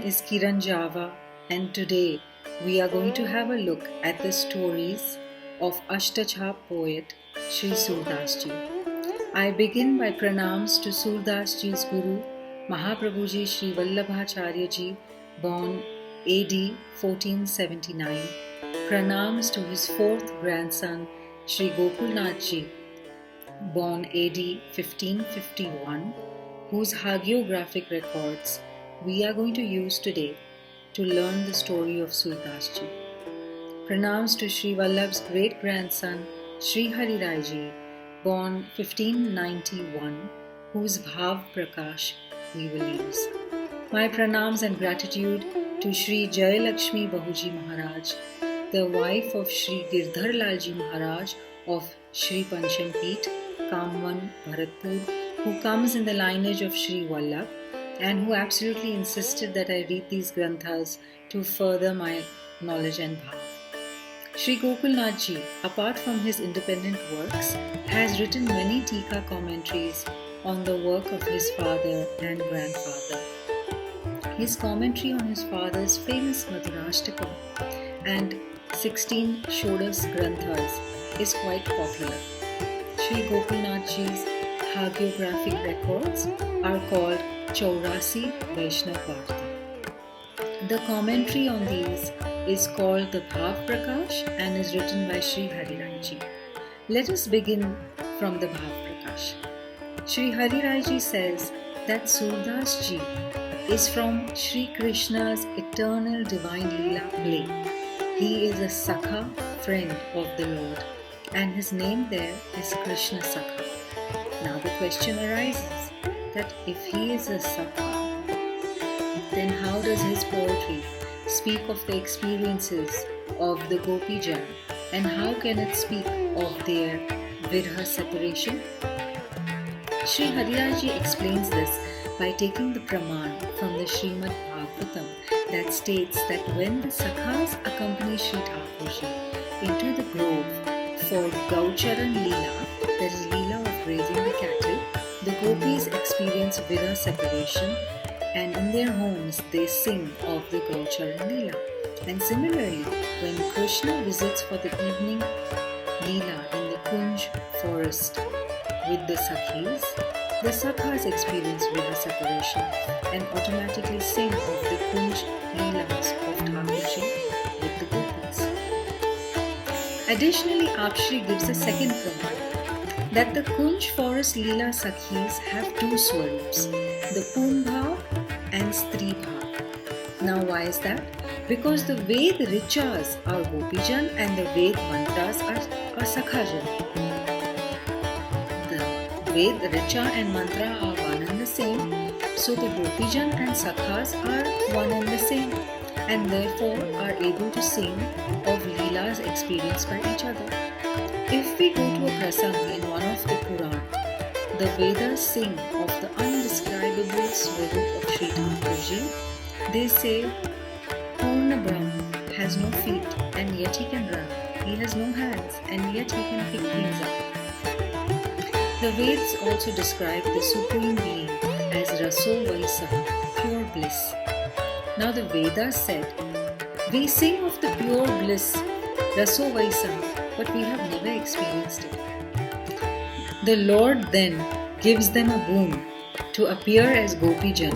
is Kiran Java, and today we are going to have a look at the stories of Ashtachhap poet Sri Surdas Ji. I begin by pranams to Surdas Ji's Guru, Mahaprabhu Ji Sri Vallabhacharya Ji, born AD 1479. Pranams to his fourth grandson Sri Gopalnath Ji, born AD 1551, whose hagiographic records we are going to use today to learn the story of Surdas Ji. Pranams to Sri Vallabh's great-grandson Sri Hari Rai Ji, born 1591, whose Bhav Prakash we will use. My pranams and gratitude to Sri Jayalakshmi Bahuji Maharaj, the wife of Sri Girdhar Lalji Maharaj of Sri Pancham Peeth, Kamwan, Bharatpur, who comes in the lineage of Sri Vallabh and who absolutely insisted that I read these granthas to further my knowledge and bhav. Sri Gopalnath Ji, apart from his independent works, has written many tika commentaries on the work of his father and grandfather. His commentary on his father's famous Madhurashtakam and 16 Shodas Granthas is quite popular. Sri Gopalnath Ji's hagiographic records are called Chaurasi Vaishnav Varta. The commentary on these is called the Bhav Prakash and is written by Sri Hari Rai Ji. Let us begin from the Bhav Prakash. Sri Hari Rai Ji says that Surdas Ji is from Sri Krishna's eternal divine Leela play. He is a Sakha, friend of the Lord, and his name there is Krishna Sakha. Now the question arises that if he is a Sakha, then how does his poetry speak of the experiences of the Gopi Jan, and how can it speak of their Virha separation? Sri Hari Rai Ji explains this by taking the praman from the Srimad Bhagavatam that states that when the Sakhas accompany Sri Thakurji into the grove for Gaucharan Leela, that is Leela of grazing the cattle, the gopis experience Vira separation, and in their homes they sing of the Gaucharan Leela. And similarly, when Krishna visits for the evening Leela in the Kunj forest with the Sakhas experience Vira separation and automatically sing of the Kunj Leelas of Thakurji with the gopis. Additionally, Apshri gives a second praman that the Kunj forest Leela Sakhis have two swarups, the Poonbhav and Stri Bhav. Now why is that? Because the Ved Richas are Gopijan and the Ved Mantras are Sakhajan. The Ved Richa and Mantra are one and the same, so the Gopijan and Sakhas are one and the same, and therefore are able to sing of Leelas experienced by each other. If we go to a prasang in one of the Puran, the Vedas sing of the undescribable Swarup of Sri Thakurji. They say, Purna Brahma has no feet and yet he can run. He has no hands and yet he can pick things up. The Vedas also describe the Supreme Being as Raso Vaisa, pure bliss. Now the Vedas said, we sing of the pure bliss, Raso Vaisa, but we have never experienced it. The Lord then gives them a boon to appear as Gopijan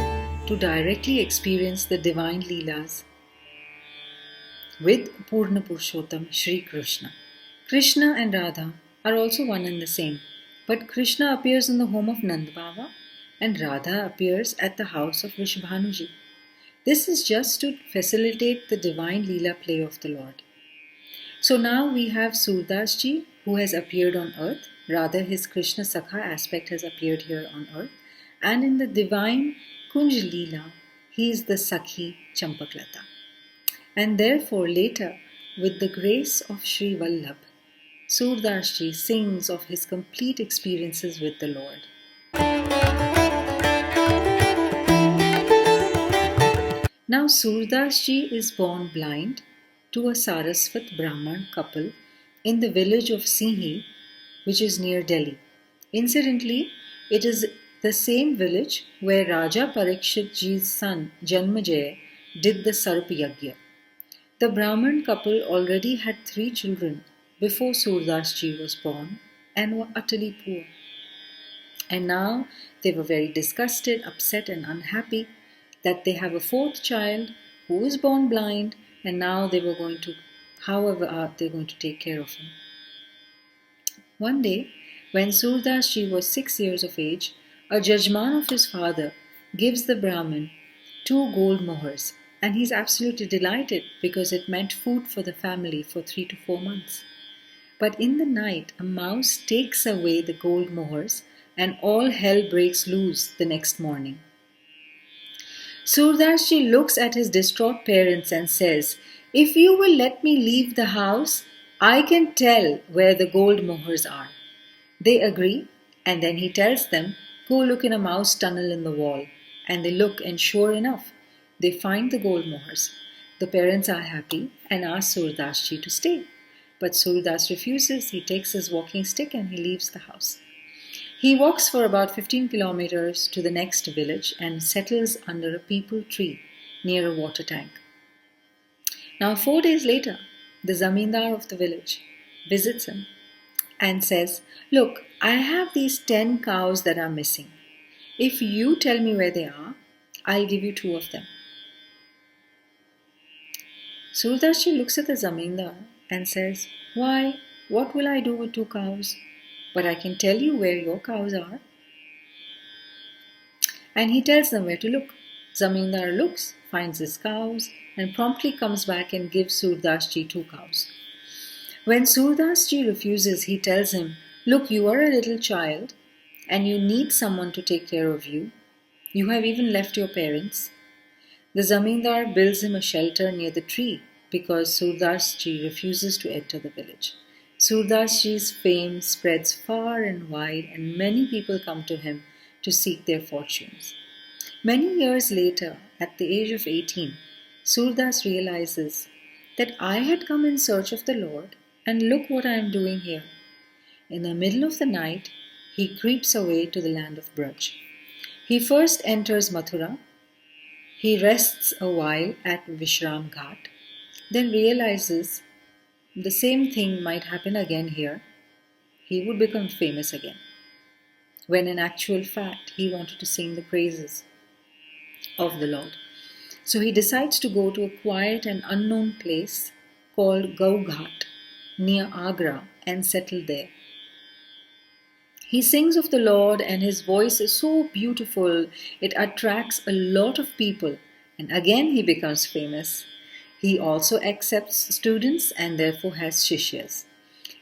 to directly experience the divine Leelas with Purna Purushottam Sri Krishna. Krishna and Radha are also one and the same, but Krishna appears in the home of Nand Baba and Radha appears at the house of Vrishabhanuji. This is just to facilitate the divine Leela play of the Lord. So now we have Surdas Ji who has appeared on earth, rather his Krishna Sakha aspect has appeared here on earth, and in the divine Kunj Leela, he is the Sakhi Champaklata. And therefore later, with the grace of Sri Vallabh, Surdas Ji sings of his complete experiences with the Lord. Now Surdas Ji is born blind to a Sarasvat Brahman couple in the village of Sinhi, which is near Delhi. Incidentally, it is the same village where Raja Parikshit Ji's son Janmejaya did the Sarp Yagya. The Brahmin couple already had 3 children before Surdas Ji was born and were utterly poor. And now they were very disgusted, upset, and unhappy that they have a 4th child who was born blind, and now they were going to, however, are they going to take care of him? One day, when Surdas Ji was 6 years of age, a jajman of his father gives the Brahmin 2 gold mohurs, and he's absolutely delighted because it meant food for the family for 3 to 4 months. But in the night, a mouse takes away the gold mohurs, and all hell breaks loose the next morning. Surdas Ji looks at his distraught parents and says, "If you will let me leave the house, I can tell where the gold mohurs are." They agree, and then he tells them, "Go look in a mouse tunnel in the wall." And they look, and sure enough, they find the gold mohurs. The parents are happy and ask Surdas Ji to stay. But Surdas refuses. He takes his walking stick and he leaves the house. He walks for about 15 kilometers to the next village and settles under a peepal tree near a water tank. Now 4 days later, the zamindar of the village visits him and says, "Look, I have these 10 cows that are missing. If you tell me where they are, I'll give you 2 of them." Surdas Ji looks at the zamindar and says, "Why, what will I do with 2 cows? But I can tell you where your cows are." And he tells them where to look. Zamindar looks, finds his cows, and promptly comes back and gives Surdas Ji 2 cows. When Surdas Ji refuses, he tells him, "Look, you are a little child and you need someone to take care of you. You have even left your parents." The zamindar builds him a shelter near the tree because Surdas Ji refuses to enter the village. Surdas Ji's fame spreads far and wide, and many people come to him to seek their fortunes. Many years later, at the age of 18, Surdas realizes that I had come in search of the Lord, and look what I am doing here. In the middle of the night, he creeps away to the land of Braj. He first enters Mathura. He rests a while at Vishram Ghat, then realizes the same thing might happen again here. He would become famous again, when in actual fact he wanted to sing the praises of the Lord. So he decides to go to a quiet and unknown place called Gaughat near Agra and settle there. He sings of the Lord and his voice is so beautiful, it attracts a lot of people, and again he becomes famous. He also accepts students and therefore has shishyas.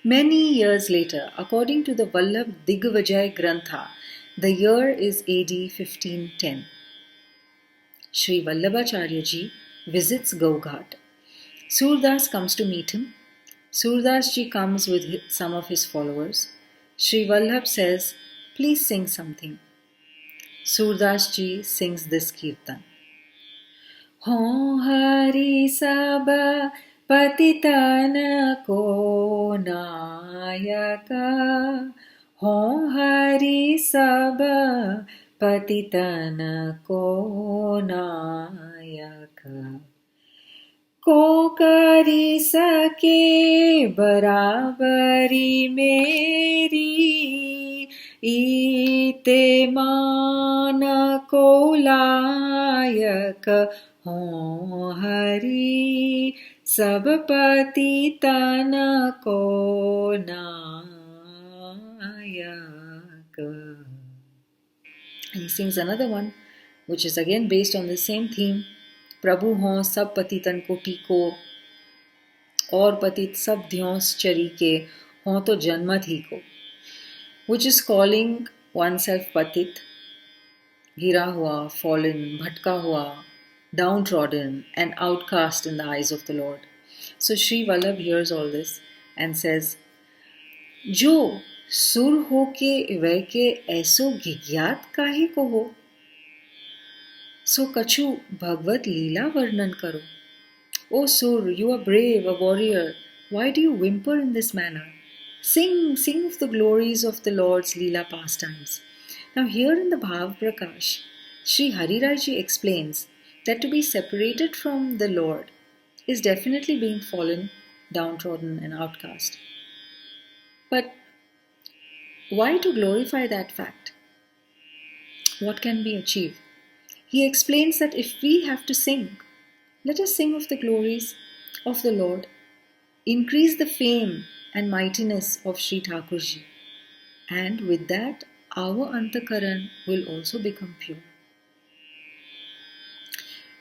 Many years later, according to the Vallabh Digvijay Grantha, the year is AD 1510. Sri Vallabhacharya Ji visits Gaughat. Surdas comes to meet him. Surdas Ji comes with some of his followers. Sri Vallabh says, "Please sing something." Surdas Ji sings this kirtan. "Ho Hari Sab Patitan ko Nayaka, Ho Hari Sab Patitan ko Nayaka, को करी सके बराबरी मेरी, ईते मान को लायक हों हरि, सब पतितन को नायक." And he sings another one, which is again based on the same theme. "प्रभु हों सब पतितन को टीको, और पतित सब ध्योंस चरी के, हों तो जन्मत ही को." Which is calling oneself patit, गिरा हुआ, fallen, भटका हुआ, downtrodden, and outcast in the eyes of the Lord. So Sri Vallabh hears all this and says, "जो सुर हो के वह के ऐसो गिज्ञात काहे को हो, so कछु भगवत लीला वर्णन करो." "O Sur, you are brave, a warrior. Why do you whimper in this manner? Sing of the glories of the Lord's Leela pastimes." Now here in the Bhav Prakash, Sri Hari Rai Ji explains that to be separated from the Lord is definitely being fallen, downtrodden, and outcast. But why to glorify that fact? What can be achieved? He explains that if we have to sing, let us sing of the glories of the Lord, increase the fame and mightiness of Sri Thakurji, and with that, our antakaran will also become pure.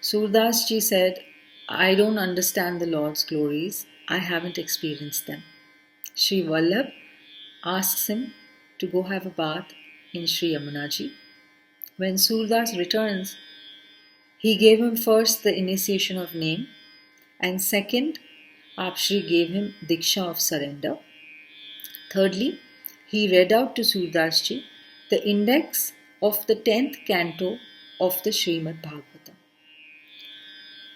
Surdas ji said, I don't understand the Lord's glories, I haven't experienced them. Sri Vallabh asks him to go have a bath in Sri Yamunaji. When Surdas returns, he gave him first the initiation of name, and second, Apshri gave him Diksha of surrender. Thirdly, he read out to Surdas ji the index of the 10th canto of the Srimad Bhagavatam.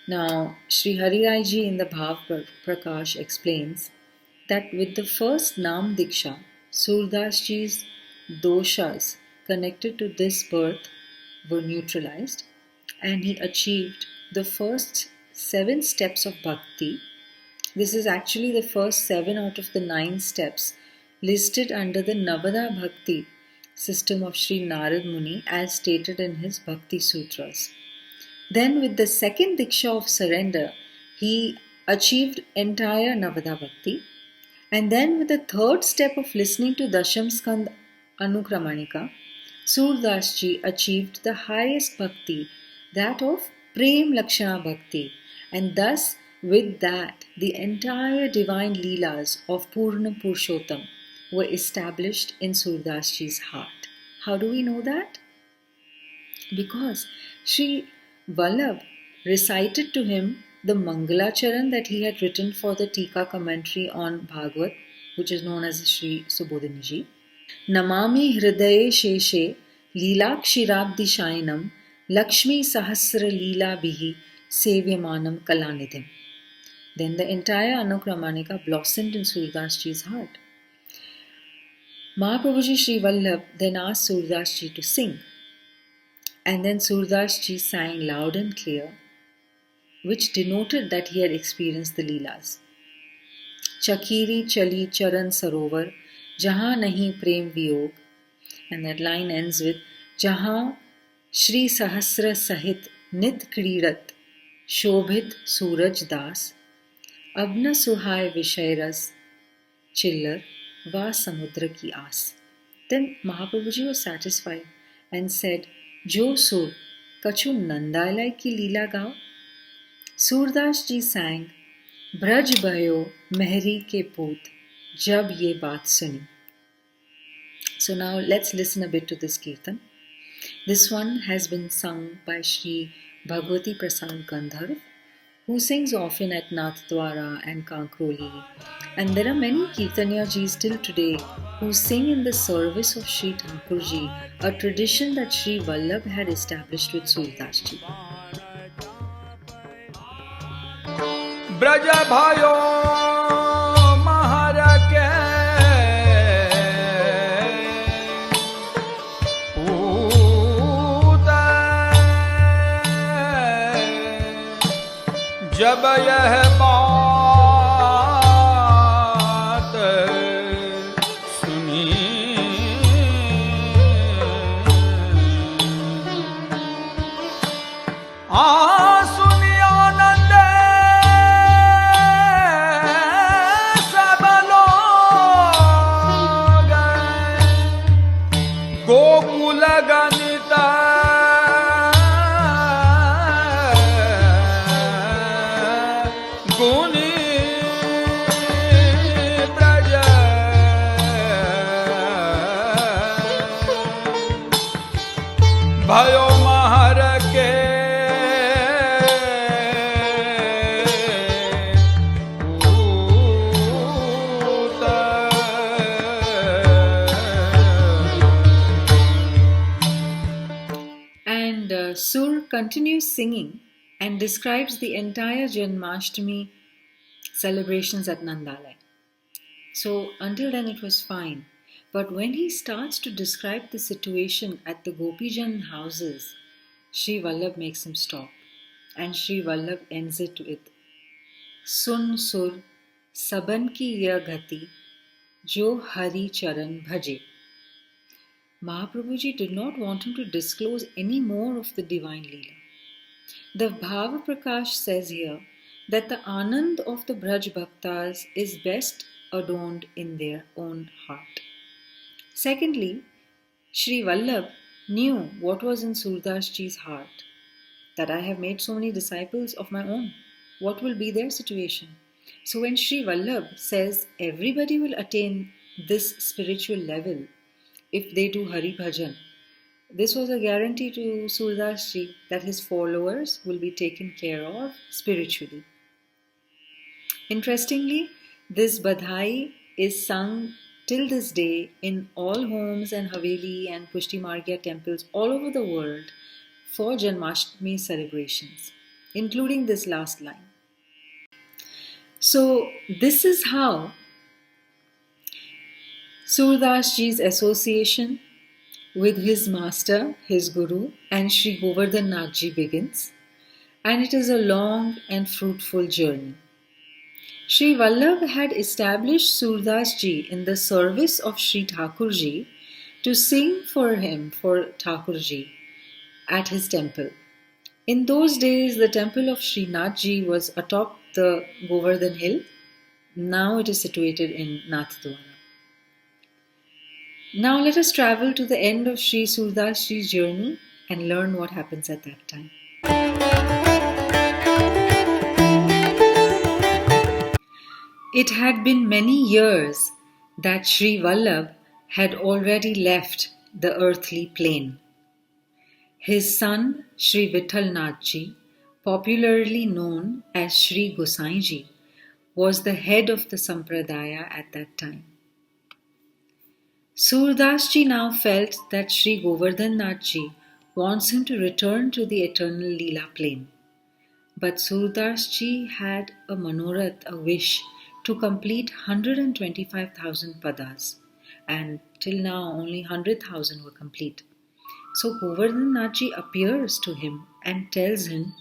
Now, Sri Hari Rai ji in the Bhav Prakash explains that with the first Nam Diksha, Surdas ji's doshas connected to this birth were neutralized, and he achieved the first 7 steps of bhakti. This is actually the first 7 out of the 9 steps listed under the Navada Bhakti system of Sri Narad Muni as stated in his Bhakti Sutras. Then with the second Diksha of surrender, he achieved entire Navada Bhakti. And then with the third step of listening to Dasham Skand Anukramanika, Surdas ji achieved the highest bhakti, that of Prem Lakshana Bhakti. And thus, with that, the entire divine Leelas of Purna Purushottam were established in Surdas ji's heart. How do we know that? Because Sri Vallabh recited to him the Mangalacharan that he had written for the Tika commentary on Bhagavat, which is known as Sri Subodhini ji. Namami Hridaye Sheshe Leelakshirabdi Shainam Lakshmi Sahasra Leela Bihi Sevyamanam Kalanidhim. Then the entire Anukramanika blossomed in Surdas ji's heart. Mahaprabhuji Sri Vallabh then asked Surdas ji to sing. And then Surdas ji sang loud and clear, which denoted that he had experienced the Leelas. Chakiri chali charan sarovar, jahan nahi prem viyog. And that line ends with Jahan Shri Sahasra Sahit Nit Kridat Shobhit Suraj Das Abna Suhai Vishairas Chillar Va Samudra Ki Aas. Then Mahaprabhuji was satisfied and said, Jo Sur Kachu Nandalai ki Leela gao. Surdas ji sang Braj Bhayo Mehri ke Poot Jab ye baat suni. So now let's listen a bit to this kirtan. This one has been sung by Sri Bhagavati Prasad Gandharv, who sings often at Nathdwara and Kankroli. And there are many Kirtaniyajis till today who sing in the service of Sri Thakurji, a tradition that Sri Vallabh had established with Surdas ji. Braja bhayo maharake puta jab yah baat suni suni anand Gokul ganita guni braja bhayo maharake Sur continues singing and describes the entire Janmashtami celebrations at Nandalai. So until then it was fine. But when he starts to describe the situation at the Gopijan houses, Sri Vallabh makes him stop. And Sri Vallabh ends it with Sun sur saban ki ya gati jo Hari Charan bhaje. Mahaprabhuji did not want him to disclose any more of the divine Leela. The Bhava Prakash says here that the Anand of the Braj Bhaktas is best adorned in their own heart. Secondly, Sri Vallabh knew what was in Surdas Ji's heart, that I have made so many disciples of my own. What will be their situation? So when Sri Vallabh says everybody will attain this spiritual level if they do Hari Bhajan, this was a guarantee to Surdas Ji that his followers will be taken care of spiritually. Interestingly, this Badhai is sung till this day in all homes and Haveli and Pushti Margya temples all over the world for Janmashtami celebrations, including this last line. So, this is how Surdas Ji's association with his master, his guru, and Sri Govardhan Nath Ji begins, and it is a long and fruitful journey. Sri Vallabh had established Surdas Ji in the service of Sri Thakur Ji to sing for him for Thakur Ji at his temple. In those days, the temple of Sri Nath Ji was atop the Govardhan hill. Now it is situated in Nathdwara. Now let us travel to the end of Sri Surdas Ji's journey and learn what happens at that time. It had been many years that Sri Vallabh had already left the earthly plane. His son Sri Vitthal Nath Ji, popularly known as Sri Gosain Ji, was the head of the Sampradaya at that time. Surdas Ji now felt that Sri Govardhan Nath Ji wants him to return to the eternal Leela plane. But Surdas Ji had a manorath, a wish, to complete 125,000 padas, and till now only 100,000 were complete. So Govardhan Nath Ji appears to him and tells him,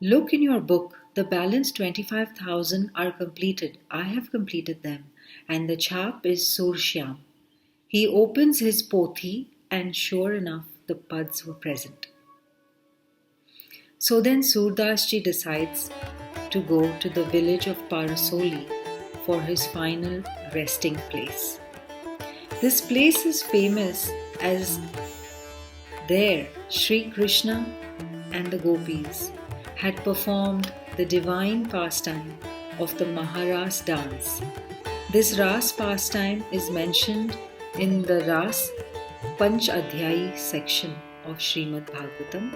"Look in your book, the balance 25,000 are completed. I have completed them, and the chap is Surshyam." He opens his pothi, and sure enough, the pads were present. So then Surdas Ji decides to go to the village of Parasoli for his final resting place. This place is famous as there Sri Krishna and the gopis had performed the divine pastime of the Maharas dance. This Ras pastime is mentioned in the Ras Panch Adhyayi section of Srimad Bhagavatam.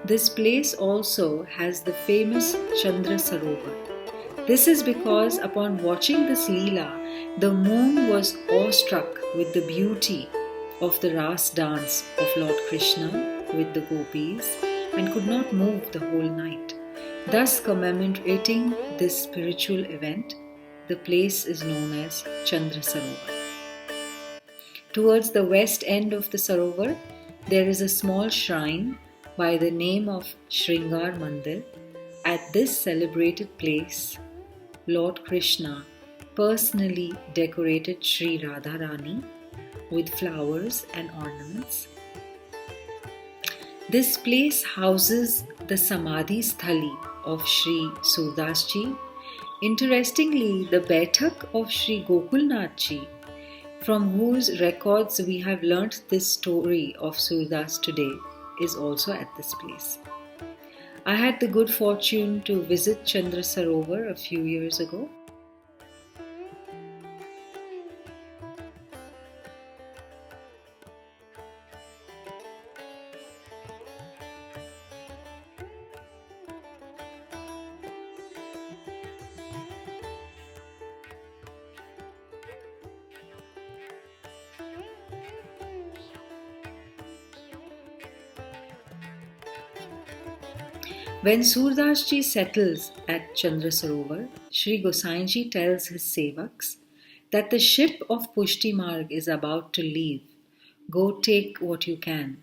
This place also has the famous Chandra Sarovar. This is because upon watching this Leela, the moon was awestruck with the beauty of the Ras dance of Lord Krishna with the gopis and could not move the whole night. Thus, commemorating this spiritual event, the place is known as Chandra Sarovar. Towards the west end of the Sarovar, there is a small shrine by the name of Shringar Mandir. At this celebrated place, Lord Krishna personally decorated Sri Radharani with flowers and ornaments. This place houses the Samadhi Sthali of Sri Surdas Ji. Interestingly, the Baitak of Sri Gokulnath Ji, from whose records we have learnt this story of Surdas today, is also at this place. I had the good fortune to visit Chandra Sarovar a few years ago. When Surdas Ji settles at Chandra Sarovar, Sri Gosain Ji tells his sevaks that the ship of Pushti Marg is about to leave. Go take what you can.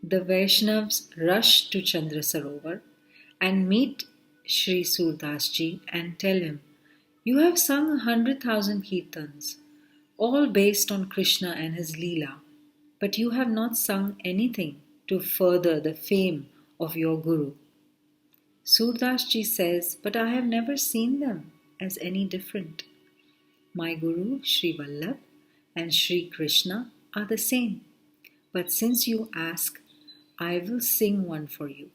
The Vaishnavas rush to Chandra Sarovar and meet Sri Surdas Ji and tell him, "You have sung 100,000 kirtans, all based on Krishna and his Leela, but you have not sung anything to further the fame of your Guru." Surdas Ji says, "But I have never seen them as any different. My Guru, Sri Vallabh, and Sri Krishna are the same. But since you ask, I will sing one for you."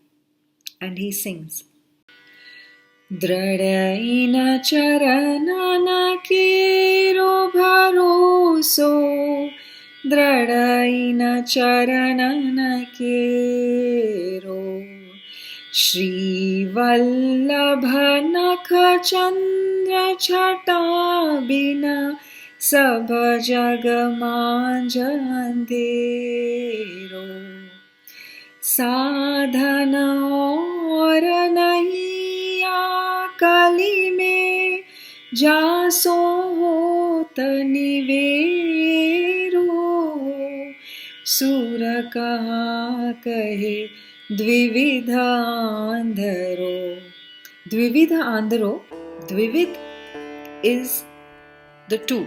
And he sings, "दृढ़इन चरणन केरो भरोसो, दृढ़इन चरणन केरो, श्रीवल्लभ नख चंद्र छटा बिना, सब जग मांझ अंधेरो। साधन और नहीं कली में, जासो होत निवेरो। सूर कहा कहे द्विविध आंधरो." Dvivida Andharo, Dvivid is the two,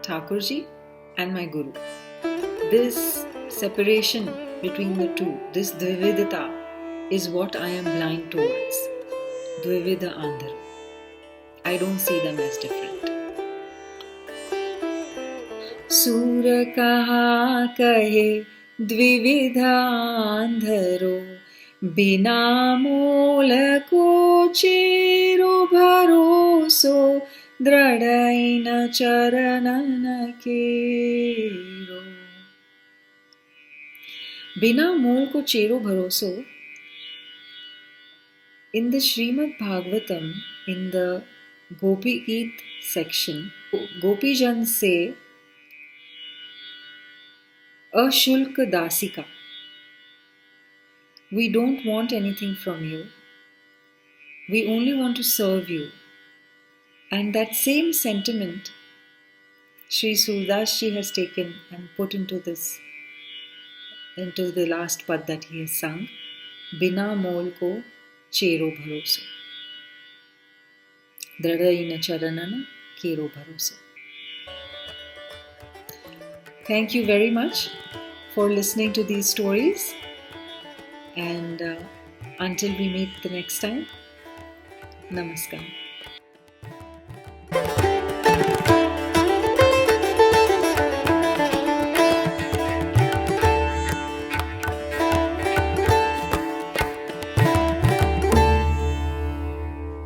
Thakurji and my Guru. This separation between the two, this Dvividata, is what I am blind towards. Dvivida Andharo. I don't see them as different. सूर कहा कहे द्विविध आंधरो, बिना मूल को चेरो भरोसो, दृढ़इन चरणन केरो। बिना मूल को चेरो भरोसो. In the Srimad Bhagavatam, in the Gopi Geet section, Gopijans say, "Ashulk Dasika." We don't want anything from you. We only want to serve you. And that same sentiment Sri Surdas Ji has taken and put into the last pad that he has sung, "Bina mol ko chero bharoso, dradhaina charanana kero bharoso." Thank you very much for listening to these stories, and until we meet the next time, namaskar.